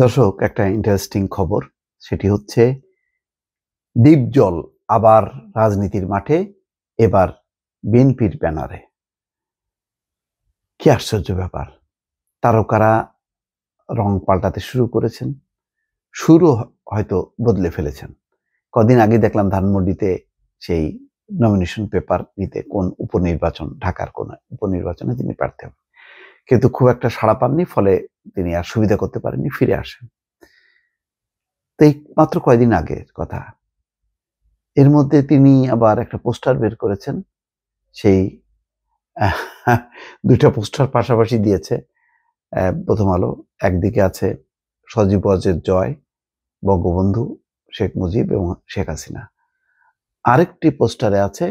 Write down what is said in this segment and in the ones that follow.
দর্শক, একটা ইন্টারেস্টিং খবর। সেটি হচ্ছে ডিপজল আবার রাজনীতির মাঠে, এবার বিএনপির ব্যানারে। কি আশ্চর্য ব্যাপার! তারকারা রং পাল্টাতে শুরু করেছেন, সুরও হয়তো বদলে ফেলেছেন। কদিন আগে দেখলাম ধানমন্ডিতে সেই নমিনেশন পেপার নিতে কোন উপনির্বাচন, ঢাকার কোন উপনির্বাচনে তিনি প্রার্থী হবেন, কিন্তু খুব একটা সাড়া পাননি, ফলে তিনি আর সুবিধা করতে পারেননি, ফিরে আসেন। তো এই মাত্র কয়দিন আগের কথা। এর মধ্যে তিনি আবার একটা পোস্টার বের করেছেন। সেই আহ, ২টা পোস্টার পাশাপাশি দিয়েছে প্রথম আলো। একদিকে আছে সজীব ওয়াজেদ জয়, বঙ্গবন্ধু শেখ মুজিব এবং শেখ হাসিনা। আরেকটি পোস্টারে আছে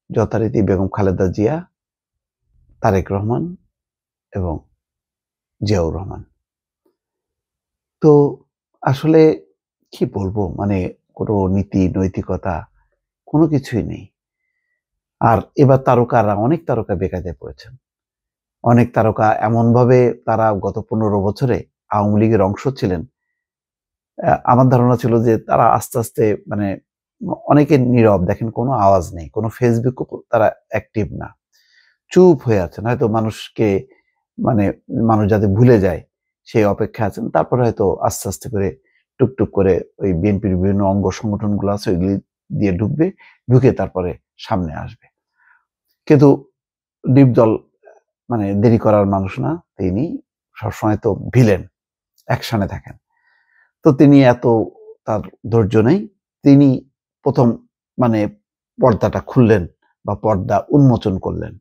যথারীতি বেগম খালেদা জিয়া, তারেক রহমান এবং জিয়াউর রহমান। তো আসলে কি বলবো, মানে কোনো নীতি নৈতিকতা কোনো কিছুই নেই। আর এবার তারকারা, অনেক তারকা বেকায়দায় পড়েছেন। অনেক তারকা এমনভাবে, তারা গত ১৫ বছরে আওয়ামী লীগের অংশ ছিলেন। আমার ধারণা ছিল যে তারা আস্তে আস্তে, মানে অনেকে নীরব, দেখেন কোনো আওয়াজ নেই, কোনো ফেসবুকও তারা অ্যাক্টিভ না, চুপ হয়ে আছেন। হয়তো মানুষকে, মানে মানুষ যাতে ভুলে যায় সেই অপেক্ষা আছেন। তারপরে হয়তো আস্তে আস্তে করে টুকটুক করে ওই বিএনপির বিভিন্ন অঙ্গ সংগঠনগুলো আছে, ওইগুলি দিয়ে ঢুকবে, ঢুকে তারপরে সামনে আসবে। কিন্তু ডিপজল মানে দেরি করার মানুষ না, তিনি সবসময় তো ভিলেন, অ্যাকশনে থাকেন। তো তিনি এত, তার ধৈর্য নেই। তিনি প্রথম, মানে পর্দাটা খুললেন বা পর্দা উন্মোচন করলেন।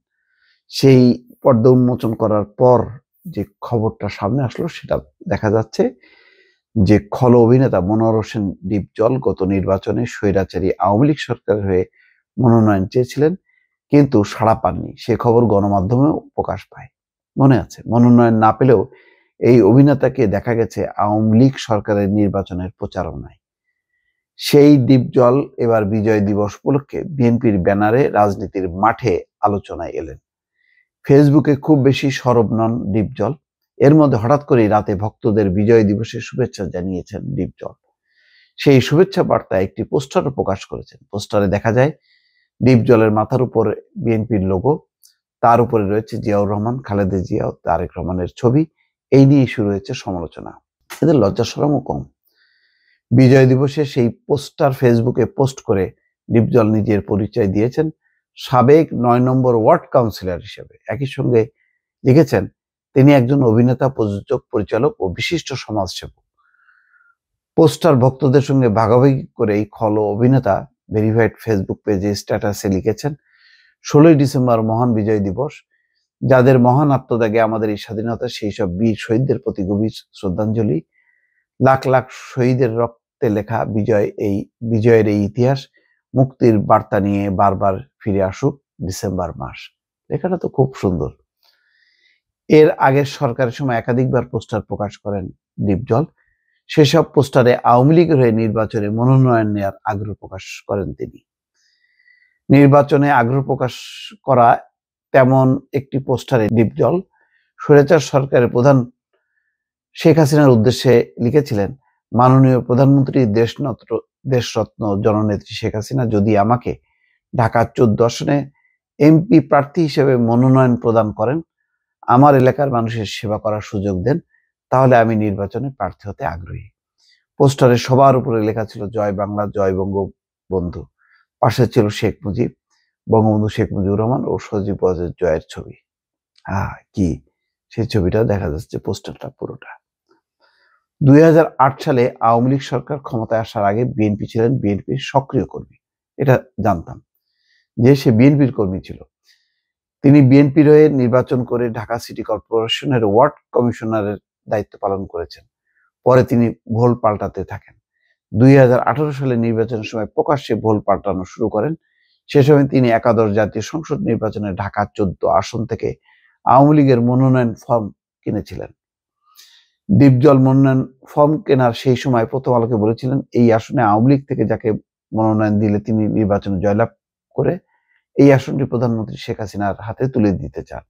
সেই পর্দা উন্মোচন করার পর যে খবরটা সামনে আসলো, সেটা দেখা যাচ্ছে যে খল অভিনেতা মনোয়ার হোসেন ডিপজল গত নির্বাচনে স্বৈরাচারী আওয়ামী লীগ সরকারের হয়ে মনোনয়ন চেয়েছিলেন, কিন্তু সাড়া পাননি। সে খবর গণমাধ্যমেও প্রকাশ পায়। মনে আছে, মনোনয়ন না পেলেও এই অভিনেতাকে দেখা গেছে আওয়ামী লীগ সরকারের নির্বাচনের প্রচারণায়। সেই ডিপজল এবার বিজয় দিবস উপলক্ষে বিএনপির ব্যানারে রাজনীতির মাঠে আলোচনায় এলেন। ফেসবুকে খুব বেশি সরব নন ডিপজল। এর মধ্যে হঠাৎ করেই রাতে ভক্তদের বিজয় দিবসের শুভেচ্ছা জানিয়েছেন ডিপজল। সেই শুভেচ্ছা বার্তায় একটি পোস্টারও প্রকাশ করেছেন। পোস্টারে দেখা যায় ডিপজলের মাথার উপর বিএনপির লোগো, তার উপরে রয়েছে জিয়াউর রহমান, খালেদা জিয়া ও তারেক রহমানের ছবি। এই নিয়ে শুরু হয়েছে সমালোচনা। এদের লজ্জা শরমও কম। বিজয় দিবসে সেই পোস্টার ফেসবুকে পোস্ট করে ডিপজল নিজের পরিচয় দিয়েছেন সাবেক ৯ নম্বর ওয়ার্ড কাউন্সিলর হিসেবে। একই সঙ্গে লিখেছেন তিনি একজন অভিনেতা, প্রযোজক, পরিচালক ও বিশিষ্ট সমাজসেবক। পোস্টার ভক্তদের সঙ্গে ভাগাভাগি করে এই খল অভিনেতা ভেরিফাইড ফেসবুক পেজে স্ট্যাটাসে লিখেছেন, ১৬ই ডিসেম্বর মহান বিজয় দিবস। যাদের মহান আত্মত্যাগে আমাদের এই স্বাধীনতা, সেই সব বীর শহীদদের প্রতি গভীর শ্রদ্ধাঞ্জলি। লাখ লাখ শহীদের রক্তে লেখা বিজয়ের এই ইতিহাস মুক্তির বার্তা নিয়ে বারবার ফিরে আসুক ডিসেম্বর মাস। লেখাটা তো খুব সুন্দর। এর আগের সরকারের সময় একাধিকবার পোস্টার প্রকাশ করেন ডিপজল। সেসব পোস্টারে আওয়ামী লীগের হয়ে নির্বাচনে মনোনয়ন নেওয়ার আগ্রহ প্রকাশ করেন তিনি। নির্বাচনে আগ্রহ প্রকাশ করা তেমন একটি পোস্টারে ডিপজল স্বৈরাচার সরকারের প্রধান শেখ হাসিনার উদ্দেশ্যে লিখেছিলেন, মাননীয় প্রধানমন্ত্রী, দেশরত্ন জননেত্রী শেখ হাসিনা যদি আমাকে ঢাকা 14 আসনে এমপি প্রার্থী হিসেবে মনোনয়ন প্রদান করেন, আমার এলাকার মানুষের সেবা করার সুযোগ দেন, তাহলে আমি নির্বাচনে প্রার্থী হতে আগ্রহী। পোস্টারে সবার উপরে লেখা ছিল জয় বাংলা, জয় বঙ্গবন্ধু। পাশে ছিল শেখ মুজিব, বঙ্গবন্ধু শেখ মুজিবুর রহমান ও সজীব ওয়াজেদ জয়ের ছবি। কি সেই ছবিটা দেখা যাচ্ছে, পোস্টারটা পুরোটা। ২০০৮ সালে আওয়ামী লীগ সরকার ক্ষমতায় আসার আগে বিএনপি ছিলেন বিএনপির সক্রিয় কর্মী। এটা জানতাম যে সে বিএনপির কর্মী ছিল। তিনি বিএনপির হয়ে নির্বাচন করে ঢাকা সিটি কর্পোরেশনের ওয়ার্ড কমিশনারের দায়িত্ব পালন করেছেন। পরে তিনি ভোল পাল্টাতে থাকেন। ২০১৮ সালে নির্বাচনের সময় প্রকাশ্যে ভোল পাল্টানো শুরু করেন। সে সময় তিনি একাদশ জাতীয় সংসদ নির্বাচনে ঢাকা 14 আসন থেকে আওয়ামী লীগের মনোনয়ন ফর্ম কিনেছিলেন। ডিপজল মনোনয়ন ফর্ম কেনার সেই সময় প্রথম আলোকে বলেছিলেন, এই আসনে আওয়ামী লীগ থেকে যাকে মনোনয়ন দিলে তিনি নির্বাচনে জয়লাভ করে এই আসনটি প্রধানমন্ত্রী শেখ হাসিনার হাতে তুলে দিতে চান।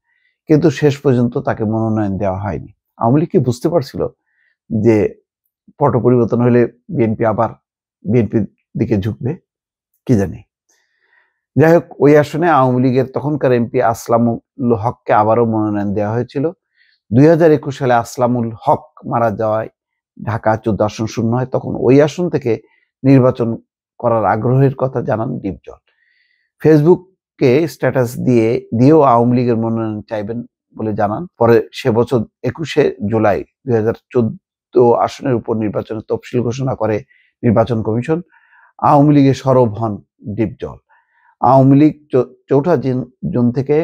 কিন্তু শেষ পর্যন্ত তাকে মনোনয়ন দেওয়া হয়নি। আওয়ামী লীগ কি বুঝতে পারছিল যে পট পরিবর্তন হলে বিএনপি আবার বিএনপির দিকে ঝুঁকবে, কি জানি। যাই হোক, ওই আসনে আওয়ামী লীগের তখনকার এমপি আসলামুল হককে আবারও মনোনয়ন দেওয়া হয়েছিল। 2021 সালে আসলামুল হক মারা যাওয়ায় ঢাকা 14 আসন শূন্য হয়। তখন ওই আসন থেকে নির্বাচন করার আগ্রহের কথা জানান ডিপজল। ফেসবুকে স্ট্যাটাস দিয়েও আওয়ামী লীগের মনোনয়ন চাইবেন বলে জানান। পরে সে বছর 21শে জুলাই 2014 আসনের উপর নির্বাচনের তফসিল ঘোষণা করে নির্বাচন কমিশন। আওয়ামী লীগে সরব হন ডিপজল। আওয়ামী লীগ 4 জুন থেকে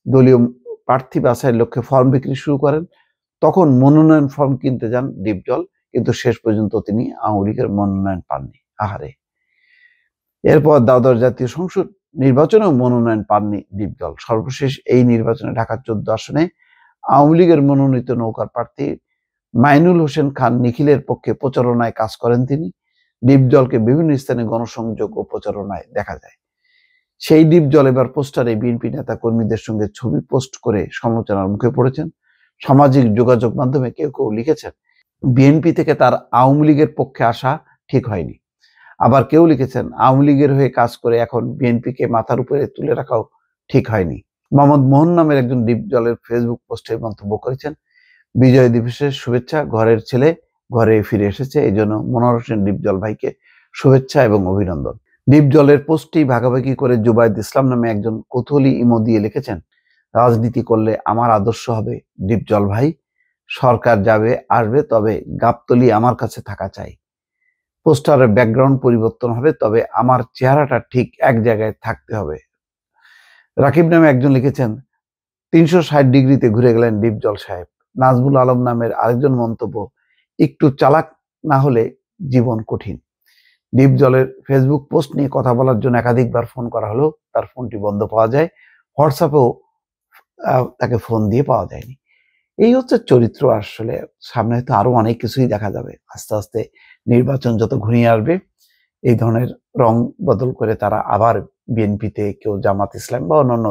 দলীয় প্রার্থী বাছাইয়ের লক্ষ্যে ফর্ম বিক্রি শুরু করেন। তখন মনোনয়ন ফর্ম কিনতে যান ডিপজল, কিন্তু শেষ পর্যন্ত তিনি আওয়ামী লীগের মনোনয়ন পাননি। আহারে। এরপর দ্বাদশ জাতীয় সংসদ নির্বাচনেও মনোনয়ন পাননি ডিপজল। সর্বশেষ এই নির্বাচনে ঢাকা 14 আসনে আওয়ামী লীগের মনোনীত নৌকার প্রার্থী মাইনুল হোসেন খান নিখিলের পক্ষে প্রচারণায় কাজ করেন তিনি। ডিপজলকে বিভিন্ন স্থানে গণসংযোগ ও প্রচারণায় দেখা যায়। সেই ডিপজল এবার পোস্টারে বিএনপি নেতা কর্মীদের সঙ্গে ছবি পোস্ট করে সমালোচনার মুখে পড়েছেন। সামাজিক যোগাযোগ মাধ্যমে কেউ কেউ লিখেছেন, বিএনপি থেকে তার আওয়ামী লীগের পক্ষে আসা ঠিক হয়নি। আবার কেউ লিখেছেন, আওয়ামী লীগের হয়ে কাজ করে এখন বিএনপিকে মাথার উপরে তুলে রাখাও ঠিক হয়নি। মোহাম্মদ মোহন নামের একজন ডিপজলের ফেসবুক পোস্টে মন্তব্য করেছেন, বিজয় দিবসের শুভেচ্ছা, ঘরের ছেলে ঘরে ফিরে এসেছে, এই জন্য মনোহর হোসেন ডিপজল ভাইকে শুভেচ্ছা এবং অভিনন্দন। ডিপজলের পোস্টটি ভাগাভাগি করে জুবাইদ ইসলাম নামে একজন কৌতূহলী ইমো দিয়ে লিখেছেন, রাজনীতি করলে আমার আদর্শ হবে ডিপজল ভাই, সরকার যাবে আসবে, তবে গাবতলী আমার কাছে থাকা চাই। পোস্টারের ব্যাকগ্রাউন্ড পরিবর্তন হবে, তবে আমার চেহারাটা ঠিক এক জায়গায় থাকতে হবে। রাকিব নামে একজন লিখেছেন, 360 ডিগ্রিতে ঘুরে গেলেন ডিপজল সাহেব। নাজমুল আলম নামের আরেকজন মন্তব্য, একটু চালাক না হলে জীবন কঠিন। ডিপজলের ফেসবুক পোস্ট নিয়ে কথা বলার জন্য একাধিকবার ফোন করা হলেও তার ফোনটি বন্ধ পাওয়া যায়। হোয়াটসঅ্যাপেও তাকে ফোন দিয়ে পাওয়া যায়নি। এই হচ্ছে চরিত্র। আসলে সামনে হয়তো আরো অনেক কিছুই দেখা যাবে। আস্তে আস্তে নির্বাচন যত ঘনিয়ে আসবে, এই ধরনের রং বদল করে তারা আবার বিএনপিতে, কেউ জামাত ইসলাম বা অন্যান্য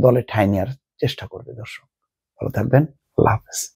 দলে ঠাঁই নেওয়ার চেষ্টা করবে। দর্শক ভালো থাকবেন, আল্লাহ হাফেজ।